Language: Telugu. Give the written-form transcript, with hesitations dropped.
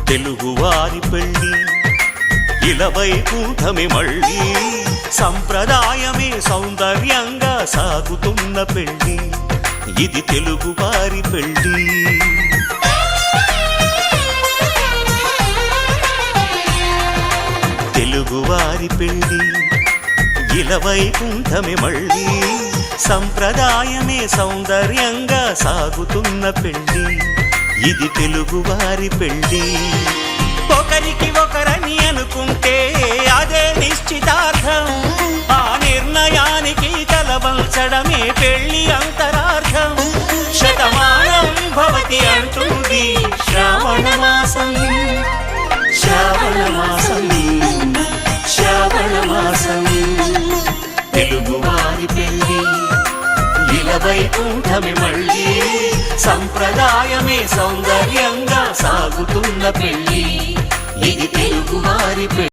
తెలుగువారి పెళ్ళి ఇలవైకుంఠమే మళ్ళీ సంప్రదాయమే సౌందర్యంగా సాగుతున్న పెళ్ళి ఇది తెలుగువారి పెళ్ళి తెలుగువారి పెళ్ళి ఇలవైకుంఠమే మళ్ళీ సంప్రదాయమే సౌందర్యంగా సాగుతున్న పెళ్ళి ఇది తెలుగువారి పెళ్ళి ఒకరికి ఒకరని అనుకుంటే అదే నిశ్చితార్థం ఆ నిర్ణయానికి తలవంచడమే పెళ్ళి అంతరార్థం శతమానం భవతి అంటుంది శ్రావణ మాసం శ్రావణ మాసం శ్రావణ మాసం తెలుగువారి పెళ్ళి ఇలవైకుంఠమే మళ్ళీ సంప్రదాయమే సౌందర్యంగా సాగుతున్న పెళ్ళి ఇది తెలుగువారి పెళ్ళి